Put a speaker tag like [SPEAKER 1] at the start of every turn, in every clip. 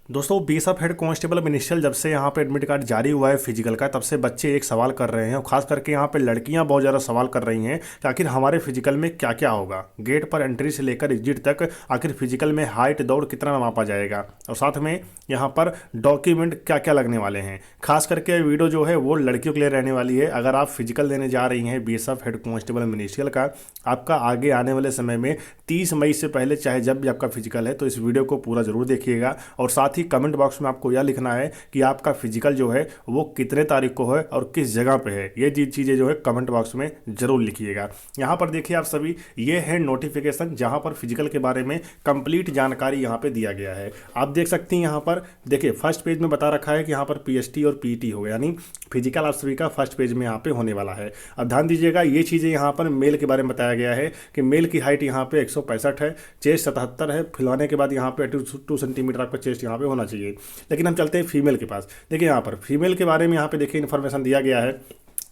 [SPEAKER 1] दोस्तों BSF head constable ministerial जब से यहाँ पे एडमिट कार्ड जारी हुआ है फिजिकल का, तब से बच्चे एक सवाल कर रहे हैं और खास करके यहाँ पे लड़कियाँ बहुत ज़्यादा सवाल कर रही हैं कि आखिर हमारे फिजिकल में क्या क्या होगा। गेट पर एंट्री से लेकर एग्जिट तक आखिर फिजिकल में हाइट दौड़ कितना मापा जाएगा और साथ में यहाँ पर डॉक्यूमेंट क्या क्या लगने वाले हैं। खास करके वीडियो जो है वो लड़कियों के लिए रहने वाली है। अगर आप फिजिकल देने जा रही हैं बीएसएफ हेड कांस्टेबल मिनिस्ट्रियल का, आपका आगे आने वाले समय में 30 मई से पहले चाहे जब भी आपका फिजिकल है, तो इस वीडियो को पूरा जरूर देखिएगा और साथ ही कमेंट बॉक्स में आपको यह लिखना है कि आपका फिजिकल जो है वो कितने तारीख को है और किस जगह पे है। ये चीज़ें जो है कमेंट बॉक्स में जरूर लिखिएगा। यहाँ पर देखिए आप सभी, ये है नोटिफिकेशन जहाँ पर फिजिकल के बारे में कंप्लीट जानकारी यहाँ पे दिया गया है। आप देख सकते हैं यहाँ पर देखिए फर्स्ट पेज में बता रखा है कि यहाँ पर पीएसटी और पीटी होगा, यानी फिजिकल आप सभी का फर्स्ट पेज में यहाँ पे होने वाला है। अब ध्यान दीजिएगा, ये चीज़ें यहाँ पर मेल के बारे में बताया गया है कि मेल की हाइट यहाँ पे 165 है, चेस्ट 77 है, फुलाने के बाद यहाँ पे 2 सेंटीमीटर आपका चेस्ट यहाँ पे होना चाहिए। लेकिन हम चलते हैं फीमेल के पास। देखिए यहाँ पर फीमेल के बारे में यहाँ पे देखिए इन्फॉर्मेशन दिया गया है।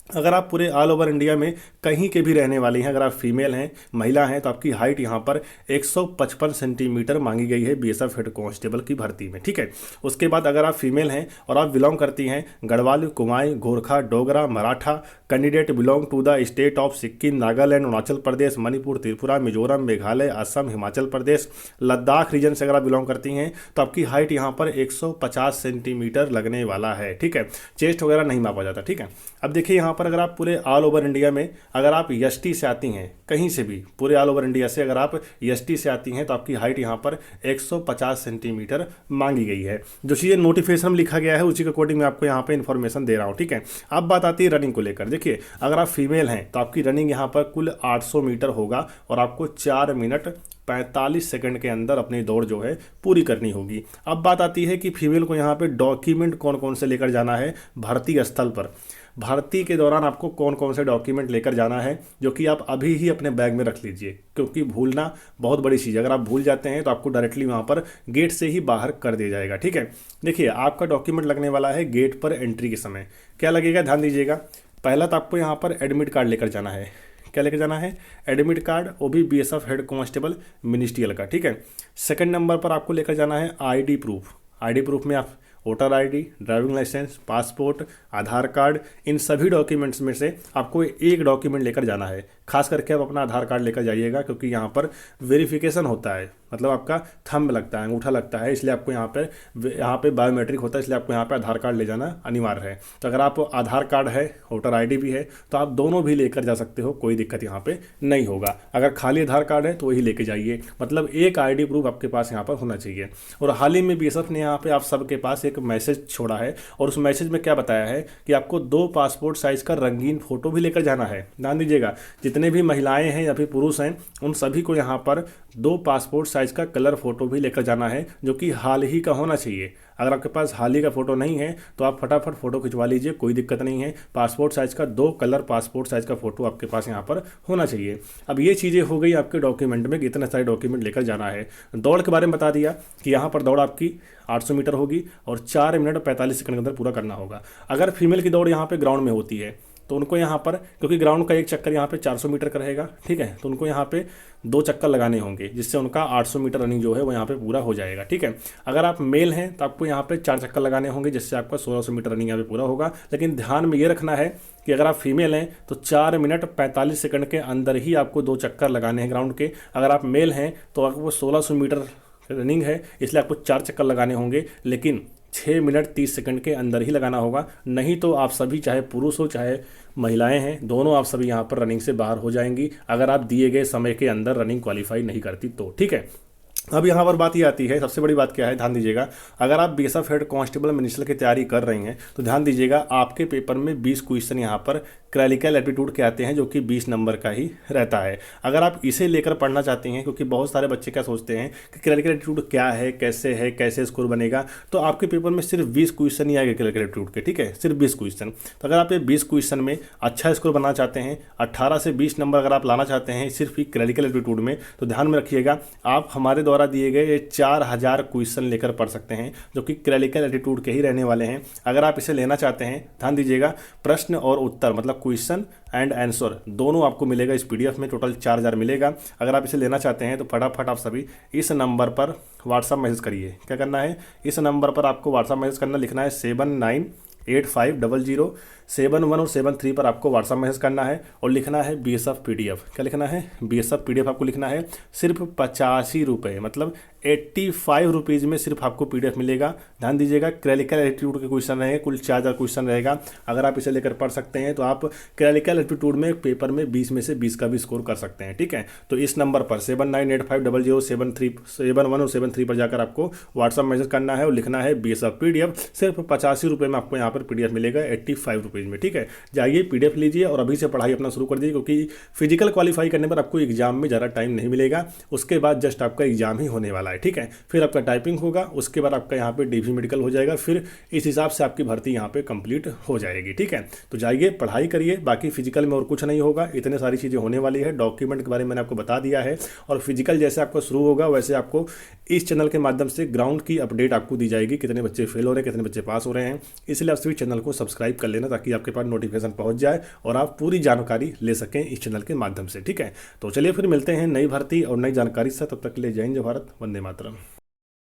[SPEAKER 1] अगर आप पूरे ऑल ओवर इंडिया में कहीं के भी रहने वाली हैं, अगर आप फीमेल हैं, महिला हैं, तो आपकी हाइट यहाँ पर 155 सेंटीमीटर मांगी गई है बीएसएफ हेड कांस्टेबल की भर्ती में। ठीक है, उसके बाद अगर आप फीमेल हैं और आप बिलोंग करती हैं Garhwal, Kumaon, Gorkha, Dogra, Maratha, candidate belong to the state of Sikkim, Nagaland, Arunachal Pradesh, Manipur, Tripura, Mizoram, Meghalaya, Assam, Himachal Pradesh, Ladakh region से अगर आप बिलोंग करती हैं, तो आपकी हाइट यहाँ पर 150 सेंटीमीटर लगने वाला है। ठीक है, चेस्ट वगैरह नहीं मापा जाता। ठीक है, अब देखिए यहाँ पर अगर आप पूरे ऑल ओवर इंडिया में अगर आप एसटी से आती हैं, कहीं से भी पूरे ऑल ओवर इंडिया से अगर आप एसटी से आती हैं, तो आपकी हाइट यहाँ पर 150 सेंटीमीटर मांगी गई है। जो चीज़ें नोटिफिकेशन में लिखा गया है उसी के अकॉर्डिंग मैं आपको यहाँ पे इन्फॉर्मेशन दे रहा हूँ। ठीक है, अब बात आती है रनिंग को लेकर। देखिए अगर आप फीमेल हैं तो आपकी रनिंग यहाँ पर कुल 800 मीटर होगा और आपको 4 मिनट 45 सेकंड के अंदर अपनी दौड़ जो है पूरी करनी होगी। अब बात आती है कि फीमेल को यहाँ पे डॉक्यूमेंट कौन कौन से लेकर जाना है भर्ती स्थल पर। भर्ती के दौरान आपको कौन कौन से डॉक्यूमेंट लेकर जाना है, जो कि आप अभी ही अपने बैग में रख लीजिए, क्योंकि भूलना बहुत बड़ी चीज़ है। अगर आप भूल जाते हैं तो आपको डायरेक्टली वहाँ पर गेट से ही बाहर कर दिया जाएगा। ठीक है, देखिए आपका डॉक्यूमेंट लगने वाला है गेट पर एंट्री के समय। क्या लगेगा, ध्यान दीजिएगा। पहला तो आपको यहाँ पर एडमिट कार्ड लेकर जाना है। क्या लेकर जाना है, एडमिट कार्ड, वो भी बीएसएफ हेड कांस्टेबल मिनिस्ट्रियल का। ठीक है, सेकंड नंबर पर आपको लेकर जाना है आईडी प्रूफ। आईडी प्रूफ में आप voter ID, driving licence, passport, Aadhaar card, इन सभी डॉक्यूमेंट्स में से आपको एक डॉक्यूमेंट लेकर जाना है। खास करके आप अपना आधार कार्ड लेकर जाइएगा, क्योंकि यहाँ पर वेरिफिकेशन होता है, मतलब आपका थंब लगता है, अंगूठा लगता है, इसलिए आपको यहाँ पे बायोमेट्रिक होता है, इसलिए आपको यहाँ पे आधार कार्ड ले जाना अनिवार्य है। तो अगर आप आधार कार्ड है, वोटर आईडी भी है, तो आप दोनों भी लेकर जा सकते हो, कोई दिक्कत यहाँ पे नहीं होगा। अगर खाली आधार कार्ड है तो वही लेके जाइए, मतलब एक आईडी प्रूफ आपके पास यहाँ पर होना चाहिए। और हाल ही में बीएसएफ ने यहाँ पे आप सबके पास एक मैसेज छोड़ा है और उस मैसेज में क्या बताया है कि आपको 2 पासपोर्ट साइज का रंगीन फोटो भी लेकर जाना है। ध्यान दीजिएगा, जितने भी महिलाएं हैं या फिर पुरुष हैं, उन सभी को यहाँ पर 2 पासपोर्ट साइज का कलर फोटो भी लेकर जाना है, जो कि हाल ही का होना चाहिए। अगर आपके पास हाल ही का फोटो नहीं है तो आप फटाफट फोटो खिंचवा लीजिए, कोई दिक्कत नहीं है। पासपोर्ट साइज का 2 कलर पासपोर्ट साइज का फोटो आपके पास यहाँ पर होना चाहिए। अब ये चीज़ें हो गई आपके डॉक्यूमेंट में, कितने सारे डॉक्यूमेंट लेकर जाना है। दौड़ के बारे में बता दिया कि यहाँ पर दौड़ आपकी 800 मीटर होगी और 4 मिनट 45 सेकंड के अंदर पूरा करना होगा। अगर फीमेल की दौड़ यहाँ पे ग्राउंड में होती है तो उनको यहाँ पर, क्योंकि ग्राउंड का एक चक्कर यहाँ पे 400 मीटर का रहेगा, ठीक है, तो उनको यहाँ पे 2 चक्कर लगाने होंगे, जिससे उनका 800 मीटर रनिंग जो है वो यहाँ पे पूरा हो जाएगा। ठीक है, अगर आप मेल हैं तो आपको यहाँ पे 4 चक्कर लगाने होंगे, जिससे आपका 1600 मीटर रनिंग यहाँ पे पूरा होगा। लेकिन ध्यान में ये रखना है कि अगर आप फीमेल हैं तो 4 मिनट 45 सेकंड के अंदर ही आपको 2 चक्कर लगाने हैं ग्राउंड के। अगर आप मेल हैं तो आपको 1600 मीटर रनिंग है, इसलिए आपको 4 चक्कर लगाने होंगे, लेकिन 6 मिनट 30 सेकंड के अंदर ही लगाना होगा। नहीं तो आप सभी, चाहे पुरुष हो चाहे महिलाएं हैं, दोनों आप सभी यहाँ पर रनिंग से बाहर हो जाएंगी, अगर आप दिए गए समय के अंदर रनिंग क्वालिफाई नहीं करती तो। ठीक है, अब यहाँ पर बात ये आती है, सबसे बड़ी बात क्या है, ध्यान दीजिएगा। अगर आप बीएसएफ हेड कांस्टेबल मिनिस्ट्रियल की तैयारी कर रही हैं तो ध्यान दीजिएगा, आपके पेपर में 20 क्वेश्चन यहाँ पर क्लरिकल एप्टीट्यूड के आते हैं, जो कि 20 नंबर का ही रहता है। अगर आप इसे लेकर पढ़ना चाहते हैं, क्योंकि बहुत सारे बच्चे क्या सोचते हैं कि क्लरिकल एप्टीट्यूड क्या है, कैसे स्कोर बनेगा, तो आपके पेपर में सिर्फ 20 क्वेश्चन ही आएंगे क्लरिकल एप्टीट्यूड के। ठीक है, सिर्फ 20 क्वेश्चन। तो अगर आप ये 20 क्वेश्चन में अच्छा स्कोर बनाना चाहते हैं, 18 से 20 नंबर अगर आप लाना चाहते हैं सिर्फ ही क्लरिकल एप्टीट्यूड में, तो ध्यान में रखिएगा, आप हमारे द्वारा दिए गए 4000 क्वेश्चन लेकर पढ़ सकते हैं, जो कि क्लरिकल एप्टीट्यूड के ही रहने वाले हैं। अगर आप इसे लेना चाहते हैं, ध्यान दीजिएगा, प्रश्न और उत्तर मतलब क्वेश्चन एंड आंसर दोनों आपको मिलेगा इस पीडीएफ में। टोटल 4000 मिलेगा। अगर आप इसे लेना चाहते हैं तो फटाफट आप सभी इस नंबर पर व्हाट्सअप मैसेज करिए। क्या करना है, इस नंबर पर आपको व्हाट्सअप मैसेज करना, लिखना है 79850071 और 73 पर आपको व्हाट्सअप मैसेज करना है और लिखना है बीएसएफ पीडीएफ। क्या लिखना है, बीएसएफ पीडीएफ आपको लिखना है। सिर्फ 85 रुपये, मतलब 85 रुपीज़ में सिर्फ आपको पीडीएफ मिलेगा। ध्यान दीजिएगा, क्लरिकल एप्टीट्यूड के क्वेश्चन रहेंगे, कुल 4000 क्वेश्चन रहेगा। अगर आप इसे लेकर पढ़ सकते हैं तो आप क्लरिकल एप्टीट्यूड में पेपर में 20 में से 20 का भी स्कोर कर सकते हैं। ठीक है, तो इस नंबर पर 7985000731 और 73 पर जाकर आपको व्हाट्सअप मैसेज करना है और लिखना है बीएसएफ पीडीएफ। सिर्फ 85 रुपये में आपको यहाँ पर पीडीएफ मिलेगा 85 रुपीज़ में। ठीक है, जाइए पीडीएफ लीजिए और अभी से पढ़ाई अपना शुरू कर दीजिए, क्योंकि फिजिकल क्वालिफाई करने पर आपको एग्जाम में ज़्यादा टाइम नहीं मिलेगा। उसके बाद जस्ट आपका एग्जाम ही होने वाला है। ठीक है, फिर आपका टाइपिंग होगा, उसके बाद आपका यहाँ पे डीवी मेडिकल हो जाएगा, फिर इस हिसाब से आपकी भर्ती यहाँ पे कंप्लीट हो जाएगी। ठीक है, तो जाइए पढ़ाई करिए। बाकी फिजिकल में और कुछ नहीं होगा, इतने सारी चीज़ें होने वाली है। डॉक्यूमेंट के बारे में मैंने आपको बता दिया है और फिजिकल जैसे आपका शुरू होगा वैसे आपको इस चैनल के माध्यम से ग्राउंड की अपडेट आपको दी जाएगी, कितने बच्चे फेल हो रहे हैं, कितने बच्चे पास हो रहे हैं। इसलिए आप सभी चैनल को सब्सक्राइब कर लेना ताकि आपके पास नोटिफिकेशन पहुंच जाए और आप पूरी जानकारी ले सकें इस चैनल के माध्यम से। ठीक है, तो चलिए फिर मिलते हैं नई भर्ती और नई जानकारी से। तब तक के लिए जय हिंद, जय भारत, वंदे मातरम।